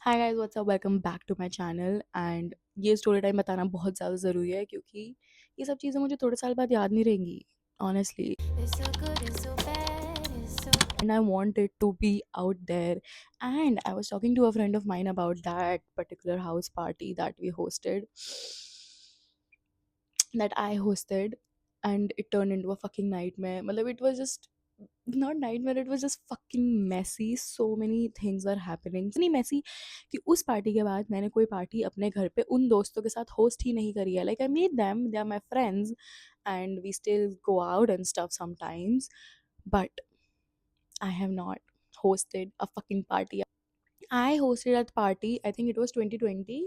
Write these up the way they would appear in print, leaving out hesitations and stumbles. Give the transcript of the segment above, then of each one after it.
Hi guys, what's up, welcome back to my channel. And ये story time बताना बहुत ज़्यादा ज़रूरी है क्योंकि ये सब चीज़ें मुझे थोड़े साल बाद याद नहीं रहेंगी, honestly. And I want it to be out there. And I was talking to a friend of mine about that particular house party that we hosted, that I hosted, and it turned into a fucking nightmare. Matlab, it was just not nightmare, it was just fucking messy. So many things were happening. इतनी messy कि उस party के बाद मैंने कोई party अपने घर पे उन दोस्तों के साथ होस्ट ही नहीं करी है. Like, I made them, they are my friends, and we still go out and stuff sometimes, but I have not hosted a fucking party. I hosted a party, I think it was 2020.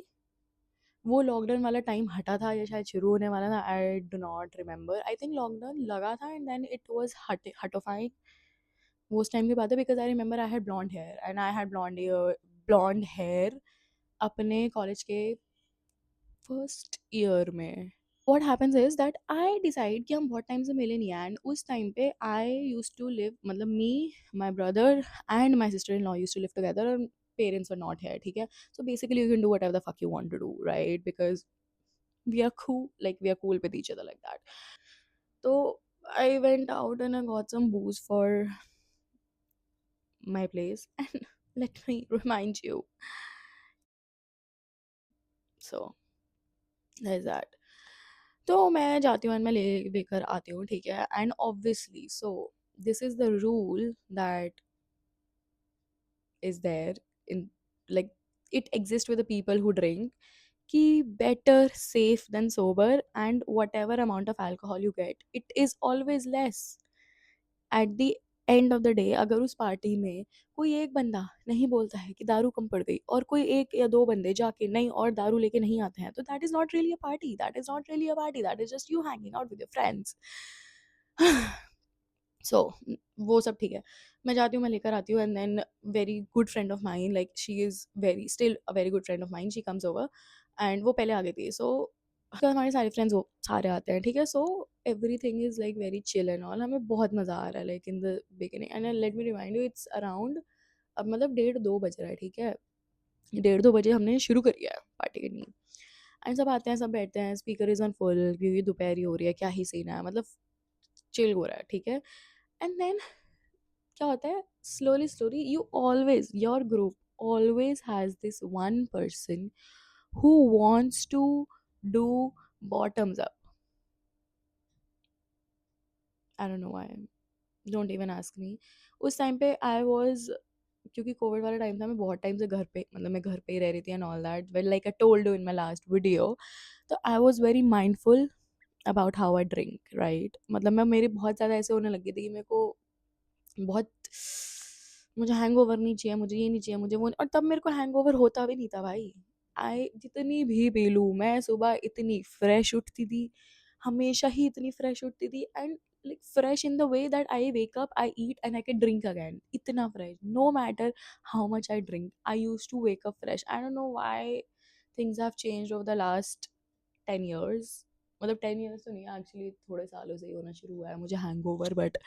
वो lockdown वाला time हटा था या शायद शुरू होने वाला था, I do not remember. I think lockdown लगा था एंड देन इट वाज हटोफाइंग. वो उस टाइम की बात है because I remember I had blonde hair and I had blonde hair अपने कॉलेज के फर्स्ट ईयर में. what happens is that I decide कि हम बहुत टाइम से मिले नहीं हैं. एंड उस टाइम पे I used to live, मतलब me, my brother and my sister-in-law used to live together and parents were not here. ठीक है, so basically you can do whatever the fuck you want to do, right? Because we are cool, like we are cool with each other like that. So I went out and I got some booze for my place and let me remind you, so there's that. तो मैं जाती हूँ and मैं लेकर आती हूँ, ठीक है. And obviously so this is the rule that is there in, like, it exists with the people who drink, कि better safe than sober, and whatever amount of alcohol you get, it is always less. At the end of the day अगर उस party में कोई एक बंदा नहीं बोलता है कि दारू कम पड़ गई और कोई एक या दो बंदे जाके नहीं और दारू लेके नहीं आते हैं, तो that is not really a party, that is not really a party, that is just you hanging out with your friends. So वो सब ठीक है. मैं जाती हूँ, मैं लेकर आती हूँ and then very good friend of mine, like she is very still a very good friend of mine, she comes over. And वो पहले आ गई थी. सो हमारे सारे फ्रेंड्स वो सारे आते हैं, ठीक है. So everything is like very chill and all. हमें बहुत मज़ा आ रहा है, like in the beginning. And let me remind you, it's around, अब मतलब 1:30-2 बज रहा है, ठीक है. 1:30-2 बजे हमने शुरू करी है पार्टी करनी. एंड सब आते हैं, सब बैठते हैं, स्पीकर इज़ ऑन फुल क्योंकि दोपहर ही हो रही है, क्या ही सीन है, मतलब चिल हो रहा है, ठीक है. एंड देन क्या होता है, slowly slowly you always, your group always has this one person who wants to do bottoms up. I don't know why, don't even ask me. उस टाइम पे आई वाज, क्योंकि कोविड वाला time था, मैं बहुत टाइम से घर पे, मतलब मैं घर पे ही रह रही थी and all that, well like I told you in my last video. तो I was very mindful about how I drink, right. मतलब मैं, मेरी बहुत ज़्यादा ऐसे होने लगी थी कि मेरे को बहुत, मुझे हैंगओवर नहीं चाहिए, मुझे ये नहीं चाहिए, मुझे वो नहीं, और तब मेरे को हैंगओवर होता भी नहीं था भाई. आई जितनी भी पी लूँ, मैं सुबह इतनी फ्रेश उठती थी, हमेशा ही इतनी फ्रेश उठती थी. And like fresh in the way that I wake up, I eat and I can drink again. इतना fresh, no matter how much I drink, I use to wake up fresh. I don't know why things have changed over the last 10 years. मतलब 10 years तो नहीं, actually थोड़े सालों से ही होना शुरू हुआ है मुझे hangover. But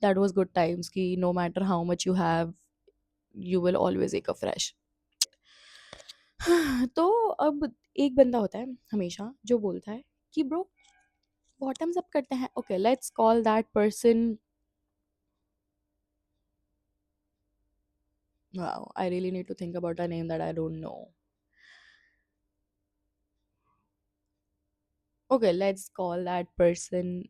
that was good times कि no matter how much you have, you will always wake up fresh. तो अब एक बंदा होता है हमेशा जो बोलता है कि ब्रो बॉटम्स अप करते हैं. Okay, let's call that person. Wow, I really need to think about a name that I don't know. Okay, let's call that person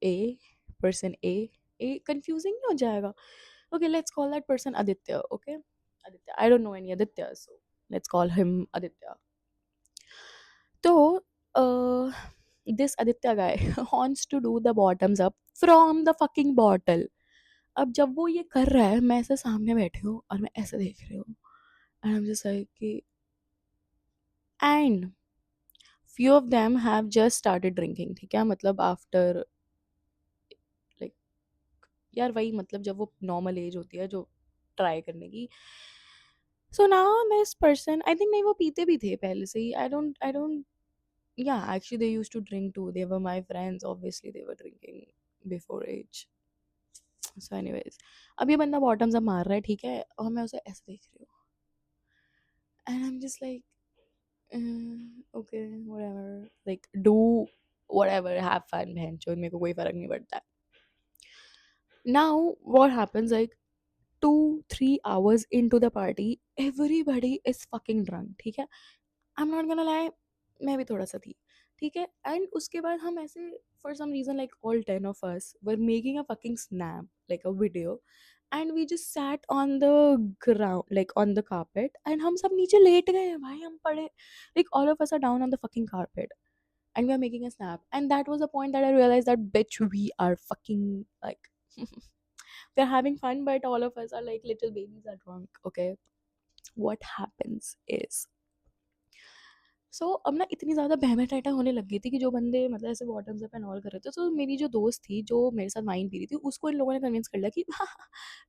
A. Person A. A confusing नहीं हो जाएगा? Okay, let's call that person Aditya. Okay, Aditya, I don't know any Aditya, so let's call him Aditya. तो this Aditya guy wants to do the bottoms up from the fucking bottle. अब जब वो ये कर रहा है, मैं ऐसे सामने बैठी हूँ और मैं ऐसे देख रही हूँ. And I am just like कि, and few of them have just started drinking, ठीक है. मतलब आफ्टर, लाइक, यार वही, मतलब जब वो नॉर्मल एज होती है जो ट्राई करने की. So now this person, I think, नहीं वो पीते भी थे पहले से ही. I don't Yeah, actually, they used to drink too. They were my friends. Obviously, they were drinking before age. So anyways, अब ये बंदा बॉटम्स अप मार रहा है, ठीक है, और मैं उसे ऐसे देख रही हूँ, and I am just like, okay whatever, like do whatever, have fun, बहनचोद मेरे को कोई फर्क नहीं पड़ता है। Now what happens, like 2-3 hours into the party, everybody is fucking drunk, ठीक है, I am not gonna lie, मैं भी थोड़ा सा थी, ठीक है, एंड उसके बाद हम ऐसे for some reason like all 10 of us were making a fucking snap, like a video, and we just sat on the ground, like on the carpet, and हम सब नीचे लेट गए हैं भाई, हम पड़े, like all of us are down on the fucking carpet, and we are making a snap, and that was the point that I realized that bitch, we are fucking like we're having fun, but all of us are like little babies are drunk, okay. What happens is, अब ना इतनी ज़्यादा बहमा-टाइटा होने लग गई थी कि जो बंदे मतलब ऐसे बॉटम्स अप एंड ऑल कर रहे थे, तो मेरी जो दोस्त थी, जो मेरे साथ वाइन पी रही थी, उसको इन लोगों ने कन्विंस कर लिया कि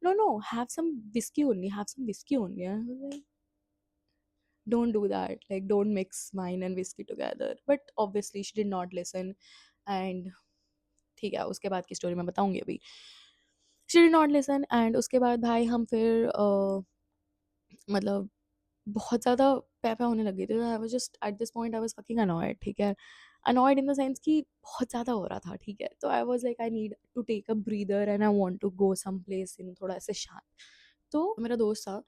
no, no, have some whiskey only, have some whiskey only. I was like, don't do that, like don't mix wine and whiskey together. But obviously she did not listen, and ठीक है, उसके बाद की story मैं बताऊँगी अभी। She did not listen, and उसके बाद भाई हम फिर मतलब बहुत ज़्यादा पै-पै होने लग गई थी। I was just eight this point I was fucking annoyed, ठीक है? अनॉयड इन द सेंस कि बहुत ज़्यादा हो रहा था, ठीक है? तो I was like I need to take a breather and I want to go some place in थोड़ा ऐसे शांत। तो मेरा दोस्त था,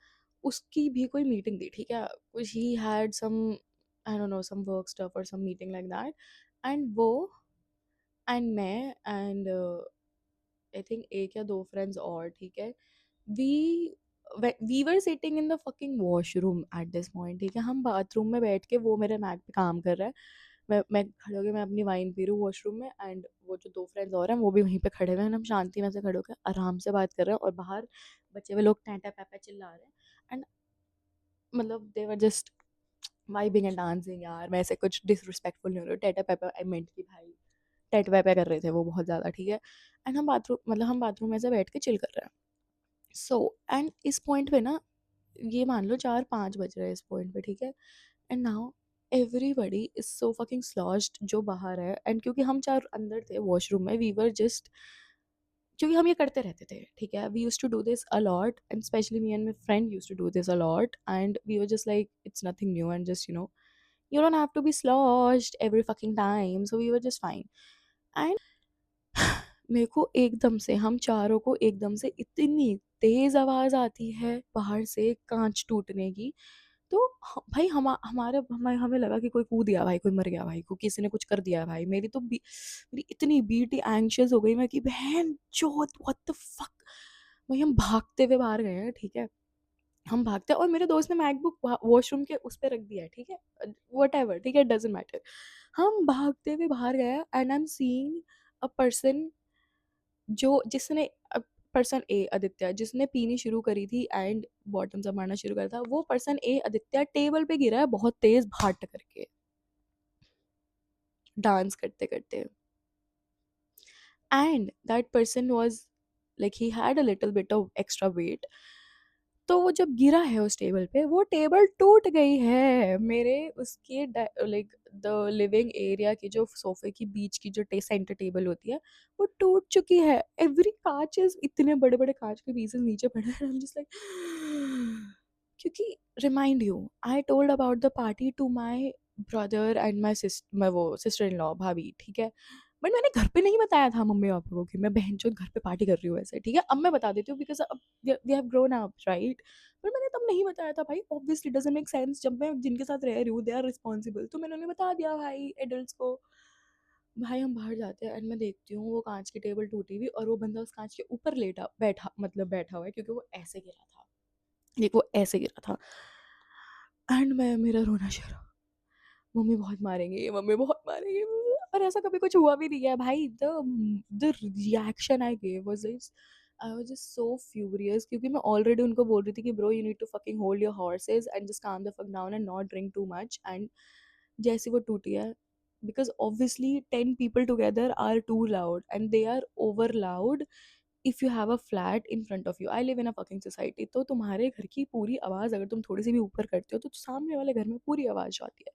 उसकी भी कोई मीटिंग थी, ठीक है? कुछ ही had some, I don't know, some work stuff और some meeting like that, and वो एंड मैं एंड आई थिंक 1 या 2 फ्रेंड्स और, ठीक है? We we were sitting in the fucking washroom at this point, ठीक है, हम बाथरूम में बैठ के, वो मेरे मैक पे काम कर रहा है, मैं खड़े होके मैं अपनी वाइन पी रही हूँ वॉशरूम में, एंड वो जो 2 फ्रेंड्स और हैं वो भी वहीं पे खड़े हुए हैं, हम शांति में से खड़े होकर आराम से बात कर रहे हैं, और बाहर बचे हुए लोग टैंटा पैपा चिल्ला रहे हैं, एंड मतलब they were just vibing and dancing, यार मैं ऐसे कुछ डिसरिस्पेक्टफुल नहीं हो रहा, टैटा पैपा आई मेंट कि भाई टैट पैपा कर रहे थे वो बहुत ज़्यादा, ठीक है, एंड हम बाथरूम में से बैठ के चिल कर रहे हैं। एंड इस पॉइंट पे ना, ये मान लो 4-5 बज रहे हैं इस पॉइंट पे, ठीक है, and now everybody is so fucking sloshed जो बाहर है, एंड क्योंकि हम 4 अंदर थे वॉशरूम में, वी वर जस्ट, क्योंकि हम ये करते रहते थे, ठीक है, we used to do this a lot, and specially me and my friend used to do this a lot, and we were just like it's nothing new, and just you don't have to be sloshed every fucking time, so we were just fine. And मेरे को एकदम से, हम चारों को एकदम से इतनी तेज आवाज आती है बाहर से कांच टूटने की, तो भाई हमें लगा कि कोई कूद गया भाई, कोई मर गया भाई, को किसी ने कुछ कर दिया भाई, मेरी इतनी बीटी एंग्शियस हो गई मैं कि बहन चोद व्हाट द फक। भाई हम भागते हुए बाहर गए हैं, ठीक है, हम भागते हैं, और मेरे दोस्त ने मैकबुक वॉशरूम के उस पे रख दिया है, ठीक है, वट एवर, ठीक है, डजेंट मैटर। हम भागते हुए बाहर गए, and I am seeing a person, जो जिसने पर्सन ए आदित्य, जिसने पीनी शुरू करी थी एंड बॉटम से मारना शुरू करा था, वो पर्सन ए आदित्य टेबल पे गिरा है बहुत तेज भाट करके, डांस करते करते, and that person was like he had a little bit of extra weight. तो वो जब गिरा है उस टेबल पे, वो टेबल टूट गई है मेरे, उसके लाइक द लिविंग एरिया की जो सोफे की बीच की जो सेंटर टेबल होती है, वो टूट चुकी है, एवरी कांचेस, इतने बड़े बड़े कांच के पीसेस नीचे पड़े हैं, I'm just like क्योंकि remind you, I told about the party to my brother and मैं वो सिस्टर इन लॉ, भाभी, ठीक है, बट मैंने घर पे नहीं बताया था मम्मी पापा को कि मैं बहनचोद घर पे पार्टी कर रही हूँ ऐसे, ठीक है, अब मैं बता देती हूँ बिकॉज अब we have grown up, right, पर मैंने तब नहीं बताया था भाई, ऑब्वियसली डजंट मेक सेंस, जब मैं जिनके साथ रह रही हूँ दे आर रिस्पॉन्सिबल, तो मैंने उन्हें बता दिया भाई एडल्ट्स को। भाई हम बाहर जाते हैं, एंड मैं देखती हूँ वो कांच की टेबल टूटी हुई, और वो बंदा उस कांच के ऊपर लेटा बैठा, मतलब बैठा हुआ है, क्योंकि वो ऐसे गिरा था, देख वो ऐसे गिरा था, एंड मैं, मेरा रोना शुरू, मम्मी बहुत मारेंगे, मम्मी बहुत मारेंगे, और ऐसा कभी कुछ हुआ भी नहीं है भाई, the reaction I gave was this, I was just so furious, क्योंकि मैं ऑलरेडी उनको बोल रही थी कि bro you need to fucking hold your horses and just calm the fuck down and not drink too much, and जैसी वो टूटी है, because obviously 10 people together are too loud, and they are over loud if you have a flat in front of you, I live in a fucking society, तो तुम्हारे घर की पूरी आवाज़ अगर तुम थोड़ी सी भी ऊपर करते हो, तो सामने वाले घर में पूरी आवाज़ जाती है,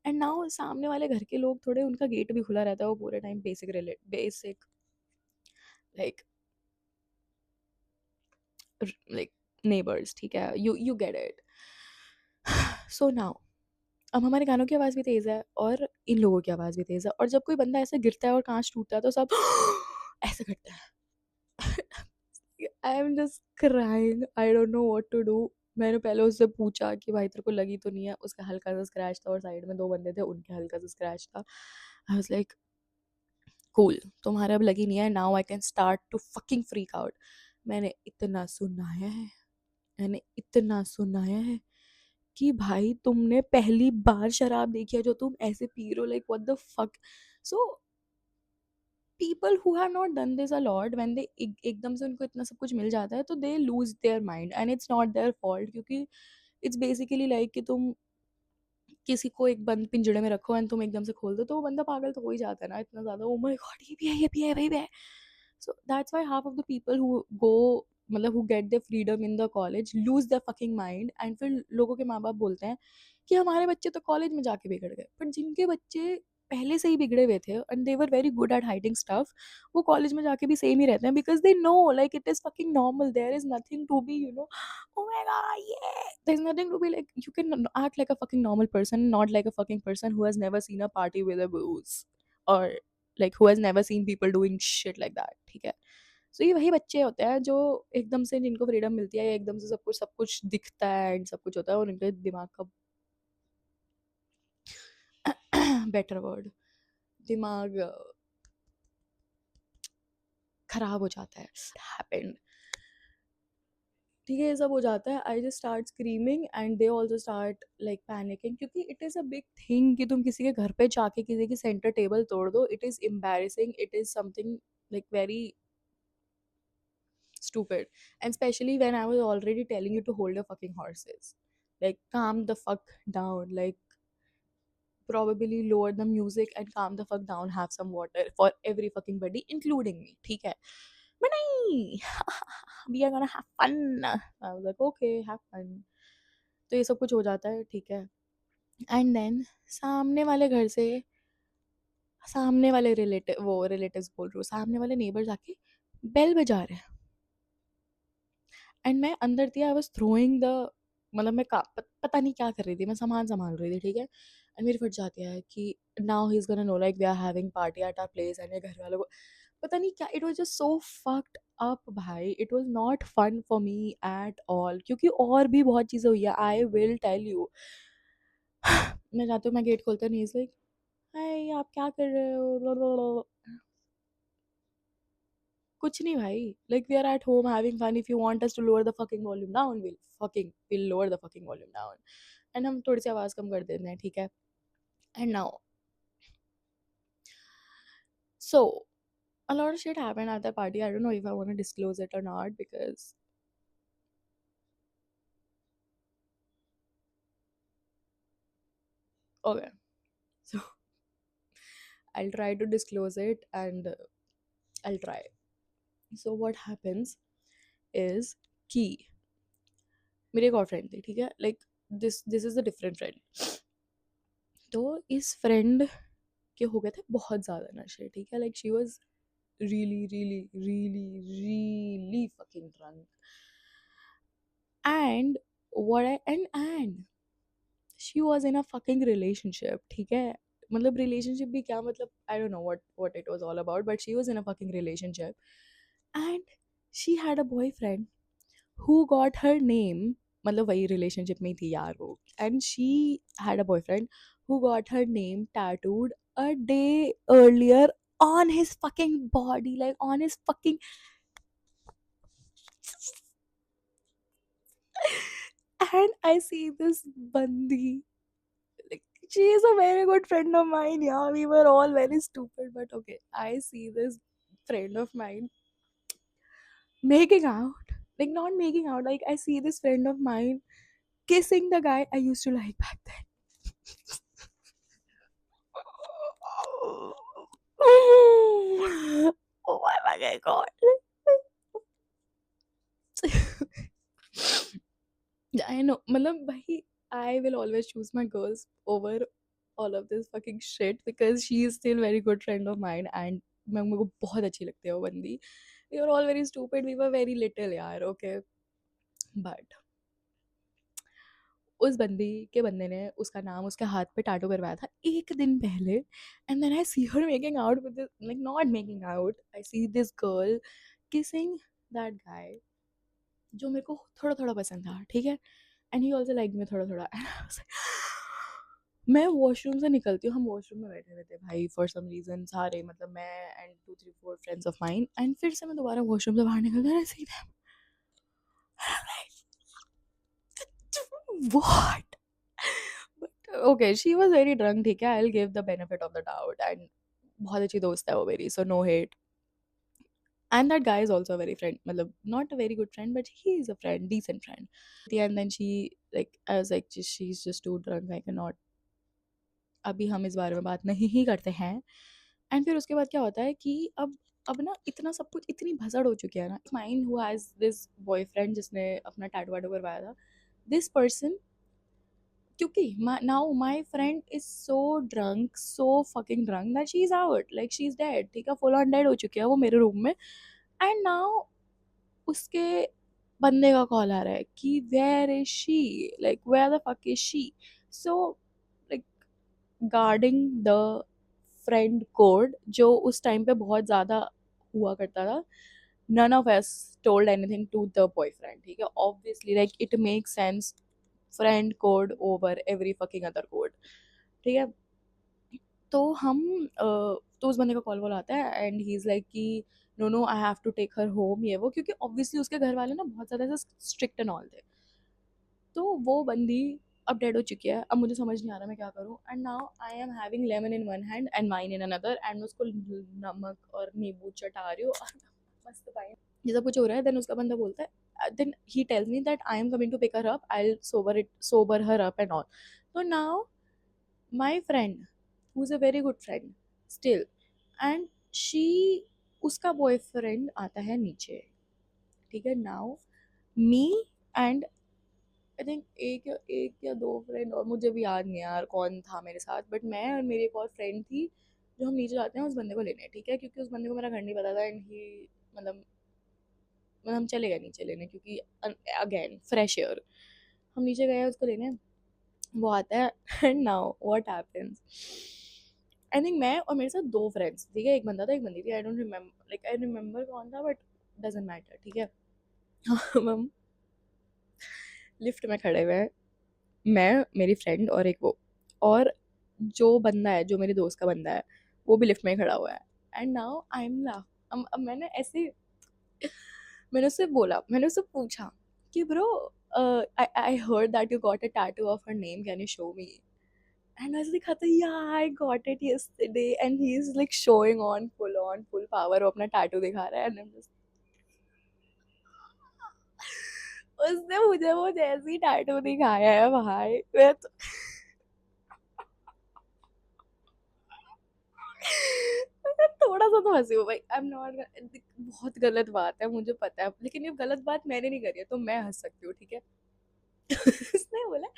एंड नाउ सामने वाले घर के लोग थोड़े, उनका गेट भी खुला रहता है, वो पूरे time basic like like neighbors, ठीक है, you get it. So now अब हमारे गानों की आवाज़ भी तेज़ है और इन लोगों की आवाज़ भी तेज़ है, और जब कोई बंदा ऐसे गिरता है और काँच टूटता है तो सब ऐसे करते हैं. I am just crying, I don't know what to do. मैंने पहले उससे पूछा कि भाई तेरे को लगी तो नहीं है? उसका हल्का सा स्क्रैच था और साइड में 2 बंदे थे, उनके हल्का सा स्क्रैच था. आई वाज़ लाइक कूल, तुम्हारे अब लगी नहीं है, now I can start to fucking freak out. मैंने इतना सुनाया है, मैंने इतना सुनाया है कि भाई तुमने पहली बार शराब देखी है जो तुम ऐसे पी रहे हो, like what the fuck. So people who have not done this a lot, when they एकदम से उनको इतना सब कुछ मिल जाता है तो they lose their mind, and it's not their fault, क्योंकि इट्स बेसिकली लाइक कि तुम किसी को एक बंद पिंजड़े में रखो एंड तुम एकदम से खोल दो तो वो बंदा पागल तो हो ही जाता है ना इतना ज़्यादा. ओ माय गॉड, ये भी है, ये भी है, वही भी है. So that's why half of the people who go, मतलब who get the freedom in the college lose the fucking mind, and फिर लोगों के माँ बाप बोलते हैं कि हमारे बच्चे तो कॉलेज में जाके बिगड़ गए. बट जिनके बच्चे पहले से ही बिगड़े हुए थे and they were very good at hiding stuff, वो कॉलेज में जाके भी सेम ही रहते हैं, because they know like it is fucking normal, there is nothing to be oh my god, yeah, there's nothing to be like, you can act like a fucking normal person, not like a fucking person who has never seen a party with a booze, or like who has never seen people doing shit like that, ठीक है. सो ये वही बच्चे होते हैं जो एकदम से जिनको फ्रीडम मिलती है, एकदम से सब कुछ दिखता है एंड सब कुछ होता है और उनके दिमाग का बेटर वर्ड, दिमाग खराब हो जाता है. हैपेंड, ठीक है, ये सब हो जाता है. I just start screaming and they also start like panicking, क्योंकि it is a big thing कि तुम किसी के घर पे जाके किसी की सेंटर टेबल तोड़ दो. It is embarrassing, it is something like very stupid, and especially when I was already telling you to hold your fucking horses, like calm the fuck down, like probably lower the music and calm the fuck down, have some water for every fucking body including me, ठीक है. but नहीं, we are gonna have fun. I was like okay, have fun. तो ये सब कुछ हो जाता है, ठीक है. एंड देन सामने वाले घर से, सामने वाले रिलेटिव, वो रिलेटिव्स बोल रही हूँ, सामने वाले नेबर्स आके बेल बजा रहे हैं. एंड मैं अंदर थी, आई वाज थ्रोइंग द, मतलब मैं पता नहीं क्या कर रही थी, मैं सामान संभाल रही थी, ठीक है. एंड मेरी फट जाती है कि now he is gonna know like we are having party at our place, and ये घर वालों को पता नहीं क्या. It was just so fucked up भाई, it was not fun for me at all, क्योंकि और भी बहुत चीज़ें हुई है, आई विल टेल यू. मैं जाती हूँ, मैं गेट खोलता नहीं, लाइक हाय आप क्या कर रहे हो, कुछ नहीं भाई, like we are at home having fun, if you want us to lower the fucking volume down, will lower the fucking volume down, and हम थोड़ी सी आवाज़ कम कर देते हैं, ठीक है. And now so a lot of shit happened at that party. I don't know if I want to disclose it or not because okay, so I'll try to disclose it, and I'll try. So what happens is कि मेरी एक और friend थी, ठीक है, like this is a different friend. तो इस friend के हो गए थे बहुत ज़्यादा नशे, ठीक है, like she was really really really really fucking drunk, and and she was in a fucking relationship, ठीक है. मतलब relationship भी क्या, मतलब I don't know what it was all about, but she was in a fucking relationship, and she had a boyfriend who got her name, मतलब वही relationship में ही थी यार वो, and she had a boyfriend who got her name tattooed a day earlier on his fucking body, like on his fucking and I see this bandi, like she is a very good friend of mine, yeah, we were all very stupid, but okay, I see this friend of mine making out, like not making out, like I see this friend of mine kissing the guy I used to like back then. Oh my fucking god. I know, मतलब भाई, I will always choose my girls over all of this fucking shit because she is still very good friend of mine, and मैं मेरे को बहुत अच्छी लगती है वो बंदी. We were all very stupid, we were very little यार, okay. बट उस बंदे ने उसका नाम उसके हाथ पे टैटू करवाया था 1 दिन पहले, and then I see her making out with like not making out, I see this girl kissing that guy जो मेरे को थोड़ा-थोड़ा पसंद था, ठीक है? And he also liked me थोड़ा-थोड़ा एंड आई वाज़ लाइक मैं वॉशरूम से निकलती हूँ, हम वॉशरूम में बैठे हुए थे भाई फॉर सम रीज़न सारे, मतलब मैं and 2, 3, 4 friends of mine, and फिर से मैं दोबारा वॉशरूम से बाहर निकलती हूँ and I see them and I am like what? But okay she was very drunk, ठीक है? I will give the benefit of the doubt, and बहुत अच्छी दोस्त है वो मेरी, so no hate, and that guy is also a very friend, मतलब not a very good friend but he is a friend, decent friend. And then she like I was like she's just too drunk, I cannot, अभी हम इस बारे में बात नहीं ही करते हैं। एंड फिर उसके बाद क्या होता है कि अब ना इतना सब कुछ इतनी भसड़ हो चुकी है ना, mine who has this boyfriend जिसने अपना टैटू वैटू करवाया था, दिस पर्सन, क्योंकि now my friend is so drunk, so fucking drunk that she is out, like she is dead, ठीक है? फुल ऑन डेड हो चुकी है वो मेरे रूम में, एंड नाउ उसके बंदे का कॉल आ रहा है कि where is she, like where the fuck is she, so like guarding the friend code जो उस टाइम पे बहुत ज़्यादा हुआ करता था, none of us told anything to the boyfriend, ठीक है? Obviously like it makes sense, friend code over every fucking other code, ठीक है? तो हम तो उस बंदे का कॉल वॉल आता है एंड ही इज़ लाइक कि no no I have to take her home, ये वो, क्योंकि ऑब्वियसली उसके घर वाले ना बहुत ज़्यादा ऐसे स्ट्रिक्ट एंड ऑल थे। तो वो बंदी अब डेड हो चुकी है, अब मुझे समझ नहीं आ रहा मैं क्या करूँ, and now I am having lemon in one hand and wine in another, and मैं उसको नमक और नींबू चटा रही हूँ और मस्त वाइन, ये सब कुछ हो रहा है। देन उसका बंदा बोलता है, then he tells me that I am coming to pick her up, I will sober her up and all. तो now my friend who is a very good friend still, and she, उसका boyfriend आता है नीचे, ठीक है? Now me and I think एक या दो फ्रेंड और, मुझे भी याद नहीं है यार कौन था मेरे साथ, बट मैं और मेरी एक और फ्रेंड थी जो हम नीचे जाते हैं उस बंदे को लेने, ठीक है? क्योंकि उस बंदे को मेरा घर नहीं पता था एंड ही मतलब हम चले गए नीचे लेने, क्योंकि अगेन फ्रेश एयर, हम नीचे गए उसको लेने, वो आता है and now what happens, I think मैं और मेरे साथ दो फ्रेंड्स, ठीक है? एक बंदा था एक बंदी थी, I don't remember, like I remember कौन था बट डजेंट मैटर, ठीक है? हम लिफ्ट में खड़े हुए हैं, मैं, मेरी फ्रेंड और एक वो, और जो बंदा है, जो मेरे दोस्त का बंदा है, वो भी लिफ्ट में ही खड़ा हुआ है, and now I am laugh, अब मैंने ऐसे, मैंने उससे पूछा कि bro, I heard that you got a tattoo of her name, can you show me? And आई दिखा था, या I got it yesterday, and he is like showing on full power, वो अपना टैटू दिखा रहा है, एंड उसने मुझे वो जैसी टैटू दिखाया है भाई, मैं तो मैं थोड़ा सा तो हंसी हूँ भाई, आई एम नॉट, बहुत गलत बात है मुझे पता है, लेकिन ये गलत बात मैंने नहीं करी है तो मैं हंस सकती हूँ, ठीक है? उसने बोला,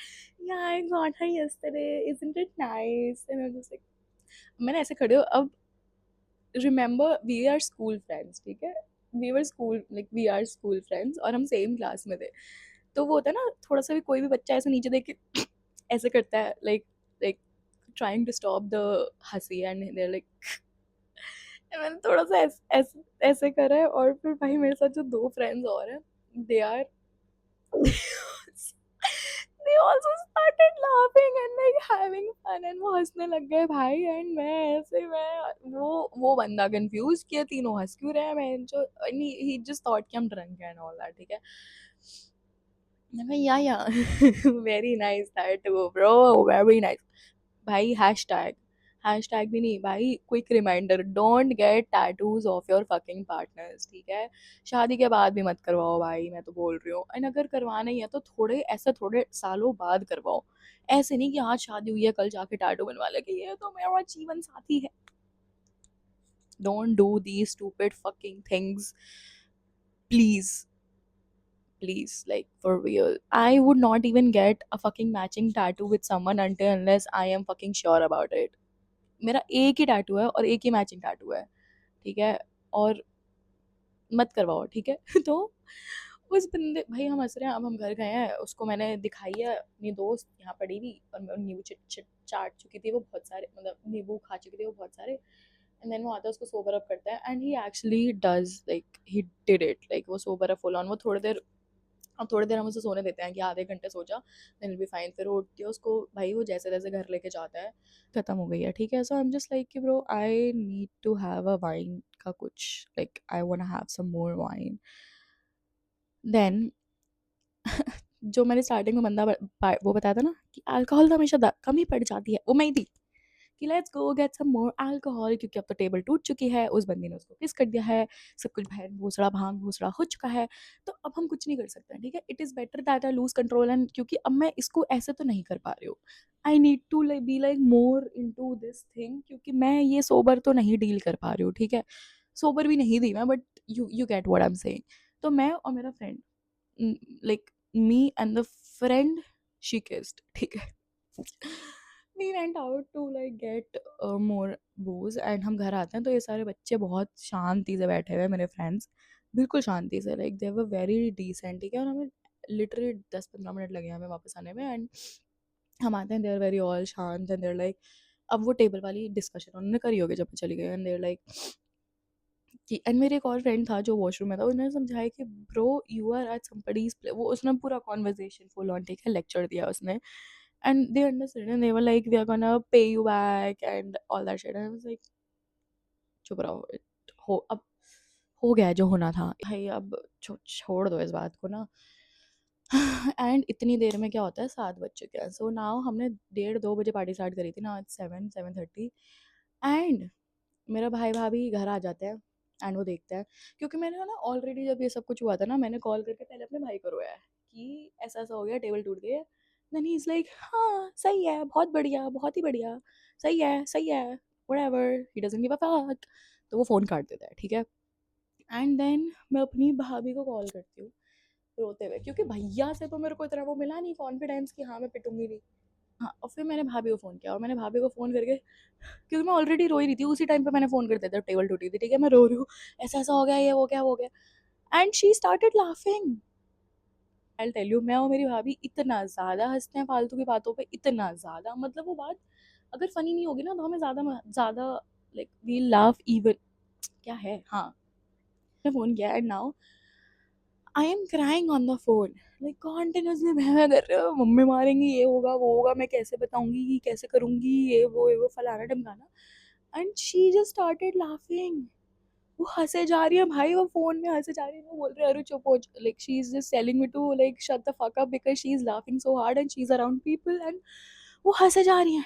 या I got her yesterday, isn't it nice, and I was like, मैंने ऐसे खड़े हो, अब remember we are school friends, ठीक है? वी आर स्कूल फ्रेंड्स और हम सेम क्लास में थे, तो वो होता है ना, थोड़ा सा भी कोई भी बच्चा ऐसे नीचे देख के ऐसे करता है, like trying to stop the हंसी, एंड देयर लाइक, मैंने थोड़ा सा ऐसे करा है, और फिर भाई मेरे साथ जो दो फ्रेंड्स और हैं, they are they also started laughing and like having fun, and वो हंसने लग गए भाई, एंड मैं वो बंदा कंफ्यूज कि ये तीनों हंस क्यों रहे हैं, मैं जो, he just thought कि हम drunk हैं and all that, ठीक है? मैं, या very nice tattoo bro, very nice भाई, हैशटैग भी नहीं भाई, quick reminder, don't get tattoos of your fucking partners, ठीक है? शादी के बाद भी मत करवाओ भाई, मैं तो बोल रही हूँ, एंड अगर करवाना ही है तो थोड़े ऐसे थोड़े सालों बाद करवाओ, ऐसे नहीं कि आज शादी हुई है कल जाके टैटू बनवा ले कि ये तो मेरा जीवन साथी है। Don't do these stupid fucking things, please, please, like for real. I would not even get a fucking matching tattoo with someone until unless I am fucking sure about it. मेरा एक ही टैटू है और एक ही matching tattoo है, ठीक है? और मत करवाओ, ठीक है? तो उस बंदे भाई हम हँस रहे हैं, अब हम घर गए हैं, उसको मैंने दिखाई है अपनी दोस्त यहाँ पड़ी हुई, और मैं नींबू चिट चिट चाट चुकी थी वो बहुत सारे, मतलब नींबू खा चुकी थी वो बहुत सारे। एंड देन वो आता है उसको सोबर अप करता है, and he actually does, like he did it, like वो सोबर अप फुल ऑन। वो थोड़ी देर, अब थोड़ी देर हम उसे सोने देते हैं कि आधे घंटे सो जा, देन विल बी फाइन। फिर वो उठती है, उसको भाई वो जैसे तैसे घर लेके जाता है, खत्म हो गई है, ठीक है। So I am just like कि bro I need to have a wine का कुछ, like I want to have some more wine. Then जो मैंने स्टार्टिंग में वो बताया था ना कि अल्कोहल तो हमेशा कम ही पड़ जाती है, वो मैं ही थी कि let's go get some more alcohol, क्योंकि अब तो टेबल टूट चुकी है, उस बंदी ने उसको किस कर दिया है, सब कुछ बहन भूसड़ा भांग भूसड़ा हो चुका है, तो अब हम कुछ नहीं कर सकते हैं, ठीक है। It is better that I lose control, and क्योंकि अब मैं इसको ऐसे तो नहीं कर पा रही हूँ, I need to like be like more into this thing, क्योंकि मैं ये सोबर तो नहीं डील कर पा रही हूँ, ठीक है। सोबर भी नहीं थी मैं, but you get what I am saying. तो मैं और मेरा friend, like me and the friend, she kissed, ठीक है। we went out to like get more booze, and हम घर आते हैं तो ये सारे बच्चे बहुत शांति से बैठे हुए हैं, मेरे फ्रेंड्स बिल्कुल शांति से, like they were very decent, ठीक है। और हमें लिटरली 10-15 मिनट लगे हमें वापस आने में, एंड हम आते हैं, दे आर वेरी ऑल शांत, एंड देर लाइक, अब वो टेबल वाली डिस्कशन उन्होंने करी होगी जब मैं चली गई, एंड देर लाइक कि, एंड मेरे एक और फ्रेंड था जो वॉशरूम में था, उन्होंने समझाया कि bro you are at somebody's play, वो उसने पूरा कॉन्वर्सेशन फुल ऑन, ठीक है, लेक्चर दिया उसने, and they understood, and they were like we are gonna pay you back and all that shit, and I was like चुप रहो, हो अब हो गया है जो होना था भाई, अब छोड़ दो इस बात को ना। एंड इतनी देर में क्या होता है, 7 बज चुके हैं, सो नाउ हमने 1:30-2 बजे पार्टी स्टार्ट करी थी ना, 7-7:30, एंड मेरा भाई भाभी घर आ जाते हैं, एंड वो देखते हैं, क्योंकि मैंने ना ऑलरेडी जब ये सब कुछ हुआ था ना, मैंने कॉल करके पहले अपने भाई को रोया है कि ऐसा ऐसा हो गया, टेबल टूट गई है। देन ही इज़ लाइक हाँ सही है, बहुत बढ़िया, बहुत ही बढ़िया, सही है, whatever, he doesn't give a fuck. तो वो फ़ोन काट देता है, ठीक है। एंड देन मैं अपनी भाभी को कॉल करती हूँ रोते हुए, क्योंकि भैया से तो मेरे को इतना वो मिला नहीं कॉन्फिडेंस कि हाँ मैं पिटूंगी नहीं। हाँ, और फिर मैंने भाभी को फ़ोन किया, और मैंने भाभी को फ़ोन करके, क्योंकि मैं ऑलरेडी रो ही रही थी, उसी टाइम पे मैंने फ़ोन कर दिया था, टेबल टूटी थी, ठीक है, मैं रो रही हूँ, ऐसा-ऐसा हो गया, ये हो गया, वो हो गया, and she started laughing. I will tell you, मैं और मेरी भाभी इतना ज़्यादा हँसते हैं फालतू की बातों पे, इतना ज़्यादा, मतलब वो बात अगर फ़नी नहीं होगी ना, तो हमें ज़्यादा लाइक वी लाफ इवन, क्या है, हाँ। मैंने फ़ोन किया, and now I am crying on the phone, like continuously मैं कर रही हूँ, मम्मी मारेंगी, ये होगा, वो होगा, मैं कैसे बताऊँगी, कैसे करूँगी, ये वो फलाना-ढिमकाना, and she just started laughing. वो हँसे जा रही है भाई, वो फ़ोन में हँसे जा रही है, वो बोल रही है, "अरे चुप हो जा", like she is just telling me to like shut the fuck up because she is laughing so hard and she is around people, and वो हँसे जा रही हैं,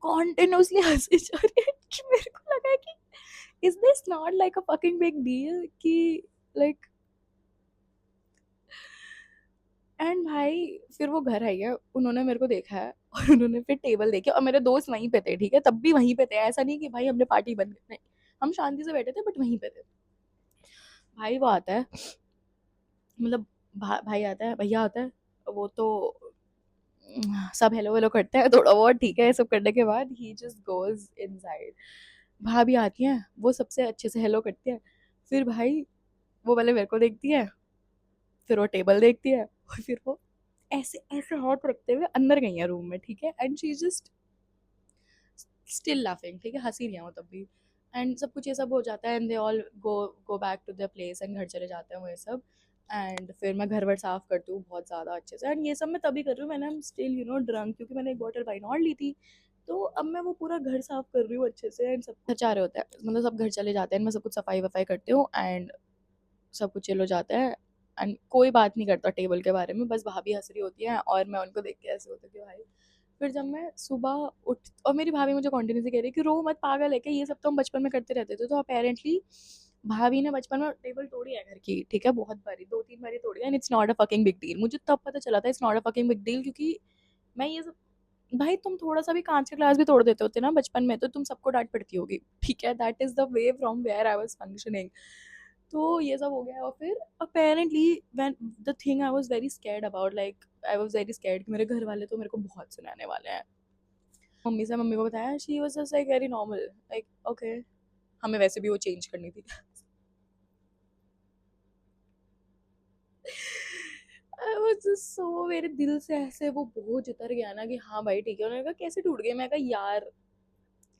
कंटीन्यूअसली हँसे जा रही हैं, कि मेरे को लगा है कि is this not like a fucking big deal कि लाइक। एंड भाई फिर वो घर आई है, उन्होंने मेरे को देखा है, और उन्होंने फिर टेबल देखी, और मेरे दोस्त वहीं पे थे, ठीक है, तब भी वहीं पे थे, ऐसा नहीं कि भाई हमने पार्टी बंद कर, नहीं, हम शांति से बैठे थे बट वहीं पे थे। भाई वो आता है, मतलब भाई आता है, भैया आता है, वो तो सब हेलो वेलो करते हैं थोड़ा बहुत, ठीक है, ये सब करने के बाद ही जस्ट गोज इनसाइड। भाभी आती हैं, वो सबसे अच्छे से हेलो करती है, फिर भाई वो पहले मेरे को देखती है, फिर वो टेबल देखती है, और फिर वो ऐसे ऐसे हाथ रखते हुए अंदर गई है रूम में, ठीक है, and she just still laughing, ठीक है, हंसी रही है वो तब भी। एंड सब कुछ ये सब हो जाता है, and they all go go back to the place, and घर चले जाते हैं वो ये सब। एंड फिर मैं घर वर साफ करती हूँ बहुत ज़्यादा अच्छे से, एंड ये सब मैं तभी कर रही हूँ, मैंने स्टिल ड्रंक, क्योंकि मैंने एक बॉटल वाइन और ली थी। तो अब मैं वो पूरा घर साफ कर रही हूँ अच्छे से, एंड सब घर जा रहे होते हैं, मतलब सब घर चले जाते हैं, मैं सब कुछ सफाई वफाई करती हूँ, एंड सब कुछ चिल हो जाता है, एंड कोई बात नहीं करता टेबल के बारे में, बस भाभी हंस रही होती है, और मैं उनको देख के ऐसे होती हूँ कि भाई। फिर जब मैं सुबह उठ, और मेरी भाभी मुझे कंटिन्यूअसली कह रही है कि रो मत, पागल है क्या, ये सब तो हम बचपन में करते रहते थे, तो अपेरेंटली भाभी ने बचपन में टेबल तोड़ी है घर की, ठीक है, बहुत बारी, 2-3 बारी तोड़ी है, and it's not a fucking big deal. मुझे तब पता चला था it's not a fucking big deal, क्योंकि मैं ये सब, भाई तुम थोड़ा सा भी कांच का ग्लास भी तोड़ देते होते ना बचपन में, तो तुम सबको डांट पड़ती होगी, ठीक है, that is the way from where I was functioning. तो ये सब हो गया, और फिर apparently when the thing I was very scared about, like I was very scared कि मेरे घर वाले तो मेरे को बहुत सुनाने वाले हैं। मम्मी को बताया, she was just like very normal, like okay, हमें वैसे भी वो चेंज करनी थी। आई वाज जस्ट सो, मेरे दिल से ऐसे वो बोझ उतर गया ना कि हाँ भाई ठीक है। उन्होंने कहा कैसे टूट गई, मैं कहा यार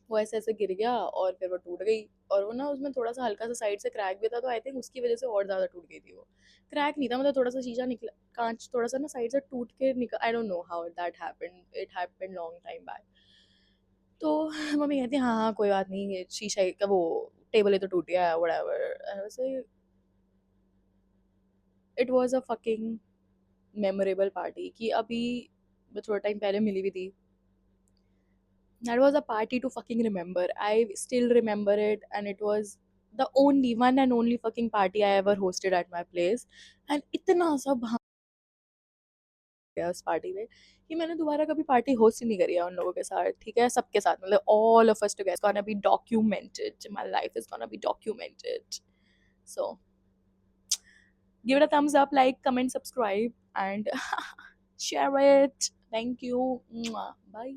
वो ऐसे ऐसे गिर गया और फिर वो टूट गई। और वो ना उसमें थोड़ा सा हल्का सा साइड से क्रैक भी था, तो आई थिंक उसकी वजह से और ज्यादा टूट गई थी वो। क्रैक नहीं था, मतलब थोड़ा सा शीशा निकला, कांच थोड़ा सा ना साइड से टूट के निकल, आई don't know how that happened, it happened long time back. तो मम्मी कहती हाँ हाँ कोई बात नहीं, ये शीशा का वो टेबल ही तो टूट गया है व्हाटएवर। ऐसे it was a fucking memorable party कि अभी मैं थोड़ा टाइम पहले मिली हुई थी। That was a party to fucking remember. I still remember it, and it was the only one and only fucking party I ever hosted at my place. And इतना सब हाँ गया उस पार्टी में कि मैंने दोबारा कभी पार्टी होस्ट ही नहीं करी है उन लोगों के साथ। ठीक है, सबके साथ, मतलब all of us together. It's gonna be documented. My life is gonna be documented. So give it a thumbs up, like, comment, subscribe, and share it. Thank you. Mwah. Bye.